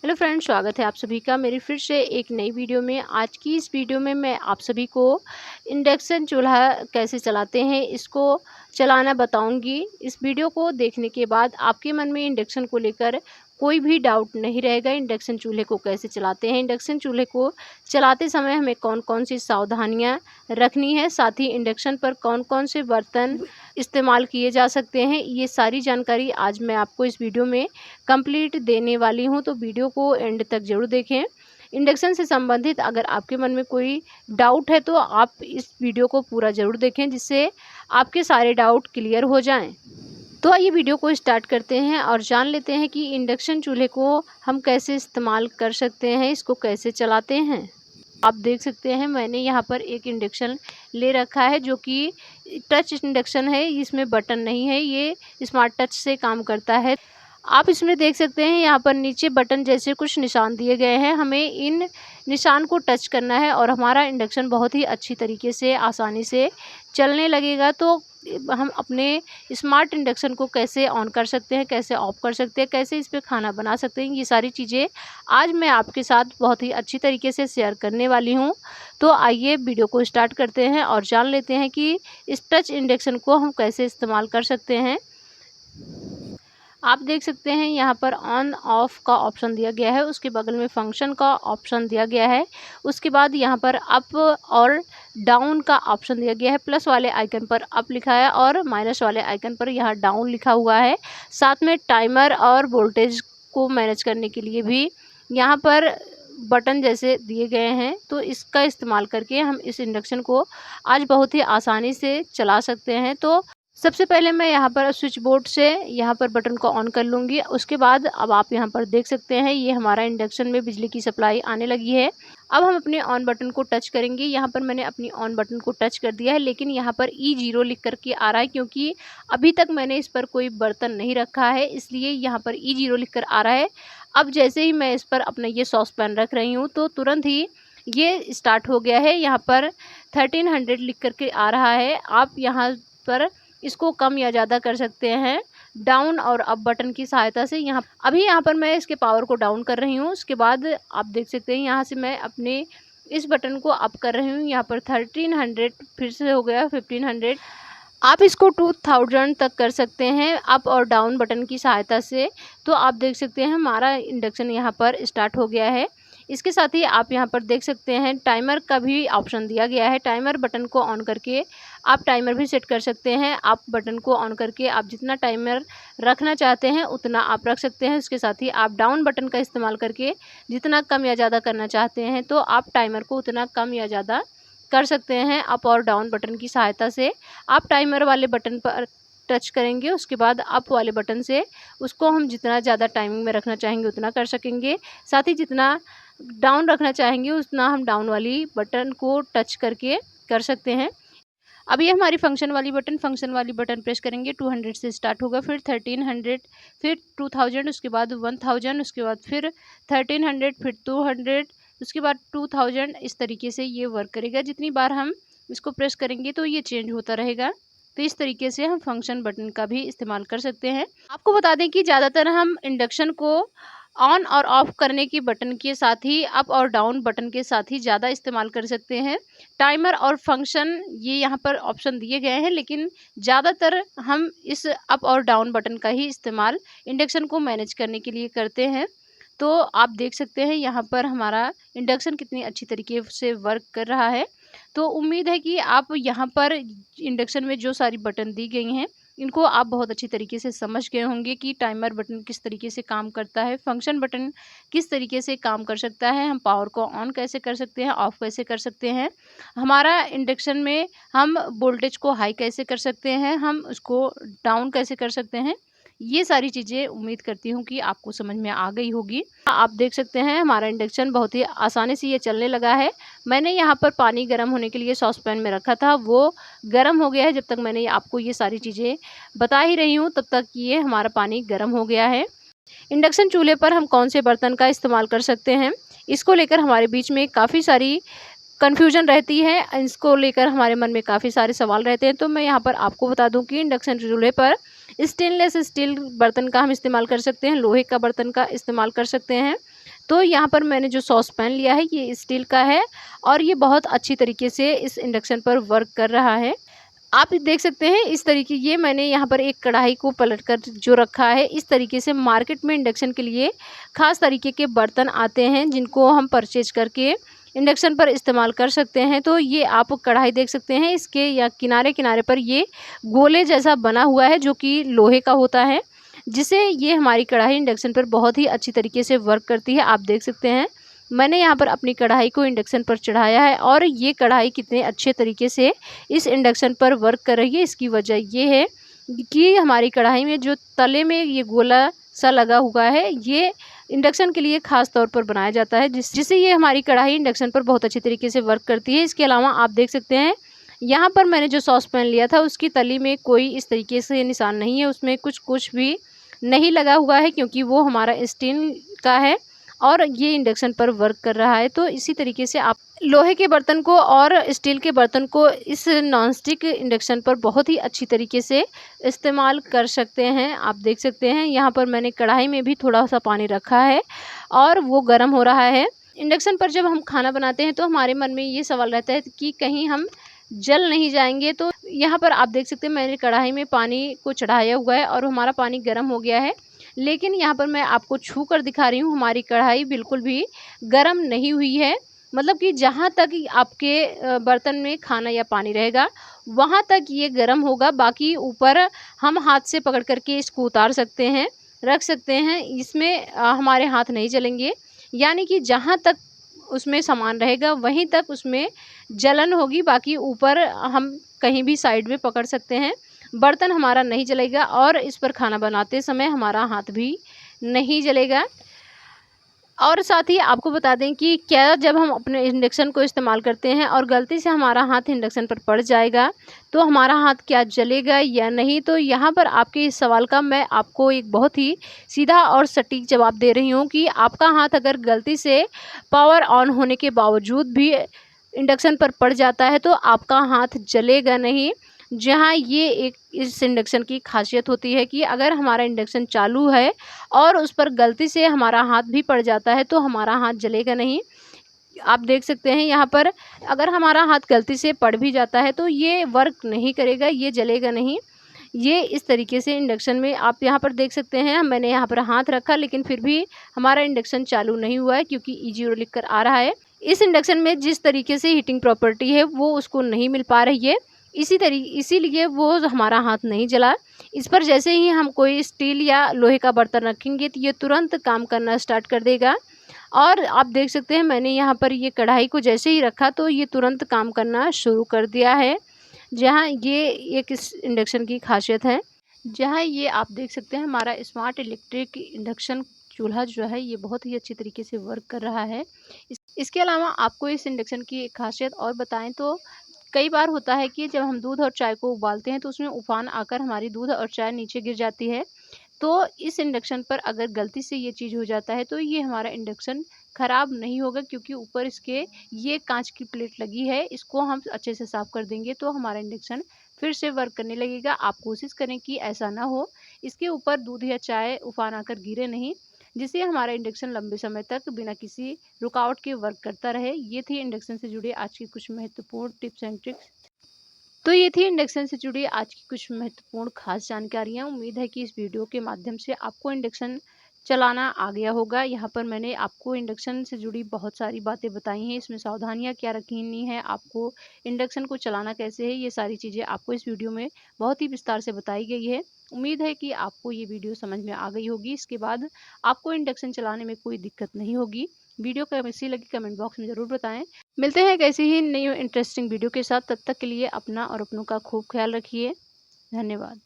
Hello friends, स्वागत है आप सभी का मेरी फिर से एक नई वीडियो में। आज की इस वीडियो में मैं आप सभी को इंडक्शन चूल्हा कैसे चलाते हैं इसको चलाना बताऊंगी। इस वीडियो को देखने के बाद आपके मन में इंडक्शन को लेकर कोई भी डाउट नहीं रहेगा। इंडक्शन चूल्हे को कैसे चलाते हैं, इंडक्शन चूल्हे को चलाते समय हमें कौन कौन सी सावधानियां रखनी है, साथ ही इंडक्शन पर कौन कौन से बर्तन इस्तेमाल किए जा सकते हैं, ये सारी जानकारी आज मैं आपको इस वीडियो में कंप्लीट देने वाली हूँ। तो वीडियो को एंड तक ज़रूर देखें। इंडक्शन से संबंधित अगर आपके मन में कोई डाउट है तो आप इस वीडियो को पूरा ज़रूर देखें, जिससे आपके सारे डाउट क्लियर हो जाएं। तो आइए वीडियो को स्टार्ट करते हैं और जान लेते हैं कि इंडक्शन चूल्हे को हम कैसे इस्तेमाल कर सकते हैं, इसको कैसे चलाते हैं। आप देख सकते हैं मैंने यहाँ पर एक इंडक्शन ले रखा है जो कि टच इंडक्शन है, इसमें बटन नहीं है, ये स्मार्ट टच से काम करता है। आप इसमें देख सकते हैं यहाँ पर नीचे बटन जैसे कुछ निशान दिए गए हैं, हमें इन निशान को टच करना है और हमारा इंडक्शन बहुत ही अच्छी तरीके से आसानी से चलने लगेगा। तो हम अपने स्मार्ट इंडक्शन को कैसे ऑन कर सकते हैं, कैसे ऑफ कर सकते हैं, कैसे इस पर खाना बना सकते हैं, ये सारी चीज़ें आज मैं आपके साथ बहुत ही अच्छी तरीके से शेयर करने वाली हूँ। तो आइए वीडियो को स्टार्ट करते हैं और जान लेते हैं कि इस टच इंडक्शन को हम कैसे इस्तेमाल कर सकते हैं। आप देख सकते हैं यहाँ पर ऑन ऑफ का ऑप्शन दिया गया है, उसके बगल में फंक्शन का ऑप्शन दिया गया है, उसके बाद यहाँ पर अप और डाउन का ऑप्शन दिया गया है। प्लस वाले आइकन पर अप लिखा है और माइनस वाले आइकन पर यहाँ डाउन लिखा हुआ है। साथ में टाइमर और वोल्टेज को मैनेज करने के लिए भी यहाँ पर बटन जैसे दिए गए हैं। तो इसका इस्तेमाल करके हम इस इंडक्शन को आज बहुत ही आसानी से चला सकते हैं। तो सबसे पहले मैं यहाँ पर स्विच बोर्ड से यहाँ पर बटन को ऑन कर लूँगी। उसके बाद अब आप यहाँ पर देख सकते हैं ये हमारा इंडक्शन में बिजली की सप्लाई आने लगी है। अब हम अपने ऑन बटन को टच करेंगे। यहाँ पर मैंने अपनी ऑन बटन को टच कर दिया है, लेकिन यहाँ पर E0 लिख करके आ रहा है, क्योंकि अभी तक मैंने इस पर कोई बर्तन नहीं रखा है, इसलिए यहाँ पर E0 लिख कर आ रहा है। अब जैसे ही मैं इस पर अपना ये सॉस पैन रख रही हूँ तो तुरंत ही ये स्टार्ट हो गया है। यहाँ पर 1300 लिख करके आ रहा है। आप यहाँ पर इसको कम या ज़्यादा कर सकते हैं डाउन और अप बटन की सहायता से। यहाँ पर मैं इसके पावर को डाउन कर रही हूँ। उसके बाद आप देख सकते हैं यहाँ से मैं अपने इस बटन को अप कर रही हूँ। यहाँ पर 1300 फिर से हो गया 1500। आप इसको 2000 तक कर सकते हैं अप और डाउन बटन की सहायता से। तो आप देख सकते हैं हमारा इंडक्शन यहाँ पर स्टार्ट हो गया है। इसके साथ ही आप यहाँ पर देख सकते हैं टाइमर का भी ऑप्शन दिया गया है। टाइमर बटन को ऑन करके आप टाइमर भी सेट कर सकते हैं। आप बटन को ऑन करके आप जितना टाइमर रखना चाहते हैं उतना आप रख सकते हैं। इसके साथ ही आप डाउन बटन का इस्तेमाल करके जितना कम या ज़्यादा करना चाहते हैं तो आप टाइमर को उतना कम या ज़्यादा कर सकते हैं अप और डाउन बटन की सहायता से। आप टाइमर वाले बटन पर टच करेंगे, उसके बाद अप वाले बटन से उसको हम जितना ज़्यादा टाइमिंग में रखना चाहेंगे उतना कर सकेंगे। साथ ही जितना डाउन रखना चाहेंगे उतना हम डाउन वाली बटन को टच करके कर सकते हैं। अब ये हमारी फंक्शन वाली बटन प्रेस करेंगे 200 से स्टार्ट होगा, फिर 1300, फिर 2000, उसके बाद 1000, उसके बाद फिर 1300, फिर 200, उसके बाद 2000। इस तरीके से ये वर्क करेगा। जितनी बार हम इसको प्रेस करेंगे तो ये चेंज होता रहेगा। तो इस तरीके से हम फंक्शन बटन का भी इस्तेमाल कर सकते हैं। आपको बता दें कि ज़्यादातर हम इंडक्शन को ऑन और ऑफ करने की बटन के साथ ही अप और डाउन बटन के साथ ही ज़्यादा इस्तेमाल कर सकते हैं। टाइमर और फंक्शन ये यहाँ पर ऑप्शन दिए गए हैं, लेकिन ज़्यादातर हम इस अप और डाउन बटन का ही इस्तेमाल इंडक्शन को मैनेज करने के लिए करते हैं। तो आप देख सकते हैं यहाँ पर हमारा इंडक्शन कितनी अच्छी तरीके से वर्क कर रहा है। तो उम्मीद है कि आप यहाँ पर इंडक्शन में जो सारी बटन दी गई हैं इनको आप बहुत अच्छी तरीके से समझ गए होंगे कि टाइमर बटन किस तरीके से काम करता है, फंक्शन बटन किस तरीके से काम कर सकता है, हम पावर को ऑन कैसे कर सकते हैं, ऑफ कैसे कर सकते हैं, हमारा इंडक्शन में हम वोल्टेज को हाई कैसे कर सकते हैं, हम उसको डाउन कैसे कर सकते हैं। ये सारी चीज़ें उम्मीद करती हूँ कि आपको समझ में आ गई होगी। आप देख सकते हैं हमारा इंडक्शन बहुत ही आसानी से ये चलने लगा है। मैंने यहाँ पर पानी गर्म होने के लिए सॉस पैन में रखा था, वो गर्म हो गया है। जब तक मैंने आपको ये सारी चीज़ें बता ही रही हूँ तब तक ये हमारा पानी गर्म हो गया है। इंडक्शन चूल्हे पर हम कौन से बर्तन का इस्तेमाल कर सकते हैं, इसको लेकर हमारे बीच में काफ़ी सारी कन्फ्यूजन रहती है। इसको लेकर हमारे मन में काफ़ी सारे सवाल रहते हैं। तो मैं यहाँ पर आपको बता दूँ कि इंडक्शन चूल्हे पर स्टेनलेस स्टील बर्तन का हम इस्तेमाल कर सकते हैं, लोहे का बर्तन का इस्तेमाल कर सकते हैं। तो यहाँ पर मैंने जो सॉस पैन लिया है ये स्टील का है और ये बहुत अच्छी तरीके से इस इंडक्शन पर वर्क कर रहा है। आप देख सकते हैं इस तरीके, ये मैंने यहाँ पर एक कढ़ाई को पलटकर जो रखा है, इस तरीके से मार्केट में इंडक्शन के लिए ख़ास तरीके के बर्तन आते हैं जिनको हम परचेज करके इंडक्शन पर इस्तेमाल कर सकते हैं। तो ये आप कढ़ाई देख सकते हैं, इसके या किनारे-किनारे पर ये गोले जैसा बना हुआ है जो कि लोहे का होता है, जिससे ये हमारी कढ़ाई इंडक्शन पर बहुत ही अच्छी तरीके से वर्क करती है। आप देख सकते हैं मैंने यहाँ पर अपनी कढ़ाई को इंडक्शन पर चढ़ाया है और ये कढ़ाई कितने अच्छे तरीके से इस इंडक्शन पर वर्क कर रही है। इसकी वजह ये है कि हमारी कढ़ाई में जो तले में ये गोला सा लगा हुआ है, ये इंडक्शन के लिए ख़ास तौर पर बनाया जाता है, जिससे ये हमारी कढ़ाई इंडक्शन पर बहुत अच्छी तरीके से वर्क करती है। इसके अलावा आप देख सकते हैं यहाँ पर मैंने जो सॉस पैन लिया था उसकी तली में कोई इस तरीके से निशान नहीं है, उसमें कुछ भी नहीं लगा हुआ है क्योंकि वो हमारा स्टील का है और ये इंडक्शन पर वर्क कर रहा है। तो इसी तरीके से आप लोहे के बर्तन को और स्टील के बर्तन को इस नॉनस्टिक इंडक्शन पर बहुत ही अच्छी तरीके से इस्तेमाल कर सकते हैं। आप देख सकते हैं यहाँ पर मैंने कढ़ाई में भी थोड़ा सा पानी रखा है और वो गर्म हो रहा है। इंडक्शन पर जब हम खाना बनाते हैं तो हमारे मन में ये सवाल रहता है कि कहीं हम जल नहीं जाएंगे। तो यहाँ पर आप देख सकते हैं मैंने कढ़ाई में पानी को चढ़ाया हुआ है और हमारा पानी गर्म हो गया है, लेकिन यहाँ पर मैं आपको छू कर दिखा रही हूँ हमारी कढ़ाई बिल्कुल भी गर्म नहीं हुई है। मतलब कि जहाँ तक आपके बर्तन में खाना या पानी रहेगा वहाँ तक ये गर्म होगा, बाकी ऊपर हम हाथ से पकड़ करके इसको उतार सकते हैं, रख सकते हैं, इसमें हमारे हाथ नहीं जलेंगे। यानी कि जहाँ तक उसमें सामान रहेगा वहीं तक उसमें जलन होगी, बाकी ऊपर हम कहीं भी साइड में पकड़ सकते हैं, बर्तन हमारा नहीं जलेगा और इस पर खाना बनाते समय हमारा हाथ भी नहीं जलेगा। और साथ ही आपको बता दें कि क्या जब हम अपने इंडक्शन को इस्तेमाल करते हैं और गलती से हमारा हाथ इंडक्शन पर पड़ जाएगा तो हमारा हाथ क्या जलेगा या नहीं। तो यहाँ पर आपके इस सवाल का मैं आपको एक बहुत ही सीधा और सटीक जवाब दे रही हूँ कि आपका हाथ अगर गलती से पावर ऑन होने के बावजूद भी इंडक्शन पर पड़ जाता है तो आपका हाथ जलेगा नहीं। जहाँ ये एक इस इंडक्शन की खासियत होती है कि अगर हमारा इंडक्शन चालू है और उस पर गलती से हमारा हाथ भी पड़ जाता है तो हमारा हाथ जलेगा नहीं। आप देख सकते हैं यहाँ पर अगर हमारा हाथ गलती से पड़ भी जाता है तो ये वर्क नहीं करेगा, ये जलेगा नहीं। ये इस तरीके से इंडक्शन में आप यहाँ पर देख सकते हैं मैंने यहाँ पर हाथ रखा लेकिन फिर भी हमारा इंडक्शन चालू नहीं हुआ है क्योंकि E0 लिख कर आ रहा है। इस इंडक्शन में जिस तरीके से हीटिंग प्रॉपर्टी है वो उसको नहीं मिल पा रही है, इसीलिए वो हमारा हाथ नहीं जला। इस पर जैसे ही हम कोई स्टील या लोहे का बर्तन रखेंगे तो ये तुरंत काम करना स्टार्ट कर देगा। और आप देख सकते हैं मैंने यहाँ पर ये कढ़ाई को जैसे ही रखा तो ये तुरंत काम करना शुरू कर दिया है। जहाँ ये एक इस इंडक्शन की खासियत है, जहाँ ये आप देख सकते हैं हमारा स्मार्ट इलेक्ट्रिक इंडक्शन चूल्हा जो है ये बहुत ही अच्छी तरीके से वर्क कर रहा है। इसके अलावा आपको इस इंडक्शन की एक खासियत और बताएं तो कई बार होता है कि जब हम दूध और चाय को उबालते हैं तो उसमें उफान आकर हमारी दूध और चाय नीचे गिर जाती है। तो इस इंडक्शन पर अगर गलती से ये चीज़ हो जाता है तो ये हमारा इंडक्शन ख़राब नहीं होगा क्योंकि ऊपर इसके ये कांच की प्लेट लगी है, इसको हम अच्छे से साफ़ कर देंगे तो हमारा इंडक्शन फिर से वर्क करने लगेगा। आप कोशिश करें कि ऐसा ना हो, इसके ऊपर दूध या चाय उफान आकर गिरे नहीं, जिससे हमारा इंडक्शन लंबे समय तक बिना किसी रुकावट के वर्क करता रहे। ये थी इंडक्शन से जुड़ी आज की कुछ महत्वपूर्ण टिप्स एंड ट्रिक्स। तो ये थी इंडक्शन से जुड़ी आज की कुछ महत्वपूर्ण खास जानकारियाँ। उम्मीद है कि इस वीडियो के माध्यम से आपको इंडक्शन चलाना आ गया होगा। यहाँ पर मैंने आपको इंडक्शन से जुड़ी बहुत सारी बातें बताई हैं, इसमें सावधानियाँ क्या रखनी है, आपको इंडक्शन को चलाना कैसे है, ये सारी चीज़ें आपको इस वीडियो में बहुत ही विस्तार से बताई गई है। उम्मीद है कि आपको ये वीडियो समझ में आ गई होगी। इसके बाद आपको इंडक्शन चलाने में कोई दिक्कत नहीं होगी। वीडियो कैसी लगी कमेंट बॉक्स में ज़रूर बताएं। मिलते हैं एक ऐसी ही नई इंटरेस्टिंग वीडियो के साथ, तब तक के लिए अपना और अपनों का खूब ख्याल रखिए। धन्यवाद।